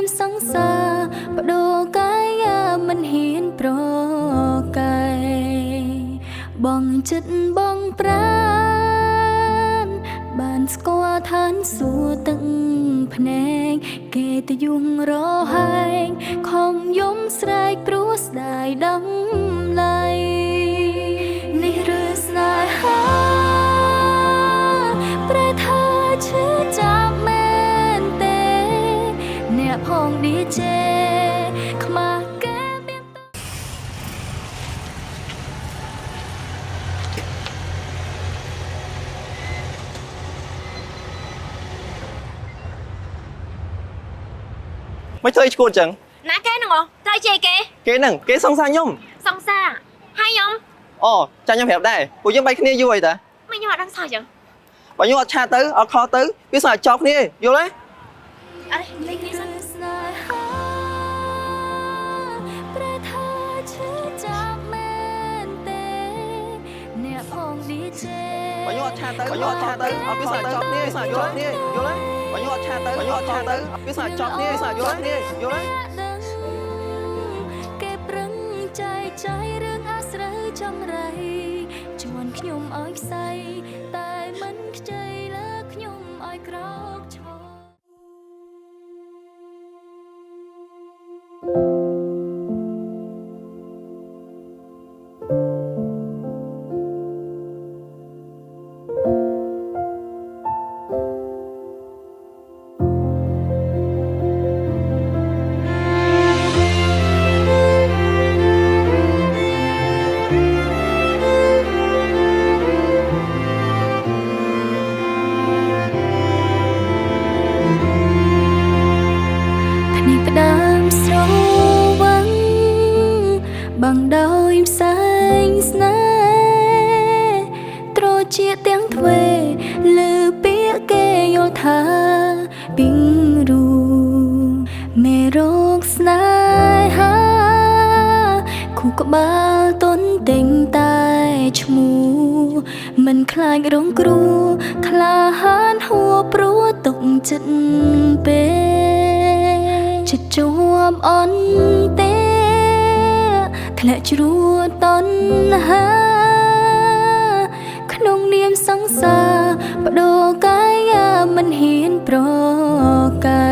មសង្សារបដូរកាយមិនហ៊ានប្រកែបងចិត្តបងប្រានបានស្គាល់ឋានសួគ៌ទឹកភ្នែកគេទៅយំរហែងខំយំស្រែកព្រោះស្ដាយដំឡៃនេះឬស្នេហាប្រែថាឈឺចាប់មែនទេអ្នកផងឌីជេខ្មាស់គេមានไม่เคยชวนจัง ណាគេហ្នឹងអូត្រូវជេគេ គេហ្នឹងគេសង្សារខ្ញុំ សង្សារហើយខ្ញុំ អូចាខ្ញុំប្រាប់ដែរពួកយើងបែកគ្នាយូរហើយតា មិនខ្ញុំអត់ដឹងសោះចឹង បើខ្ញុំអត់ឆាទៅអត់ខទៅវាស្អាតចប់គ្នាយល់ទេ អត់លេងគ្នាសិន ស្នេហាប្រែថាឈឺចាប់មែនទេអ្នកផងឌីជេ បើខ្ញុំអត់ឆាទៅអត់ខទៅវាស្អាតចប់គ្នាស្អាតយល់ទេយល់ទេបើខ្ញុំអត់ឆាទៅវាស្អាតចប់គ្នាស្អាតយល់ទេយល់ទេ គេប្រឹងចែកចាយរឿងអាស្រូវចំរៃជួនខ្ញុំឲ្យខ្សែតែមិនខ្ចីលើខ្ញុំឲ្យក្រោកឈរ ផ្ដើមស្រវាំងបាំងដោយផ្សែងស្នេហ៍ត្រជាទាំងទ្វេលើពាក្យគេយល់ថាពីងរូមេរោគស្នេហាគូក្បាលតនទិញតែឈ្មោះមិនខ្លាចរងគ្រោះក្លាហានហួព្រោះទុកចិត្តពេក ចិត្តជួបអន់ទេធ្លាក់ជ្រួតតណ្ហាក្នុងនាមសង្សារបដូរកាយមិនហ៊ានប្រកែ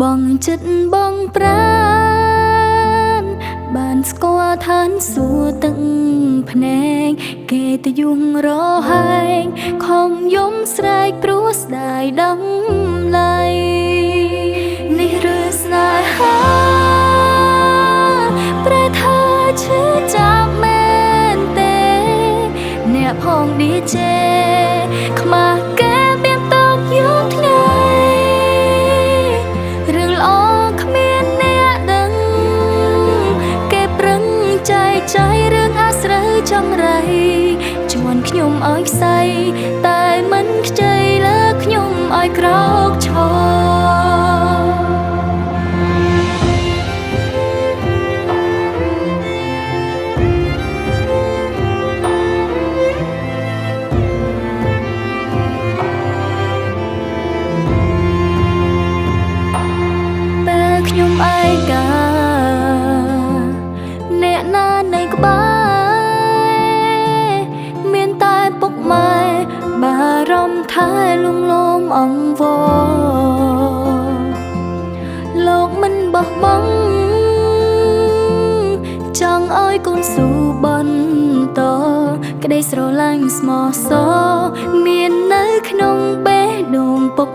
បងចិត្តបងប្រានបានស្គាល់ឋានសួគ៌ទឹកភ្នែកគេទៅយំរហែងខំយំស្រែកព្រោះស្ដាយដំឡៃ នេះឬស្នេហាប្រែថាឈឺចាប់មែនទេអ្នកផងឌីជេខ្មាស់គេមានតបយូរថ្ងៃរឿងល្អគ្មានអ្នកដឹងគេប្រឹងចែកចាយរឿងអាស្រូវចំរៃជួនខ្ញុំឲ្យខ្សែតែមិនខ្ចីលើខ្ញុំឲ្យក្រោកឈរ ខ្ញុំឯកាអ្នកណានៅក្បែរមានតែពុកម៉ែបារម្ភថែលំលោមអង្វរលោកមិនបោះបង់ចង់ឲ្យកូនស៊ូបន្តក្តីស្រឡាញ់ស្មោះសរមាននៅក្នុងបេះដូងពុក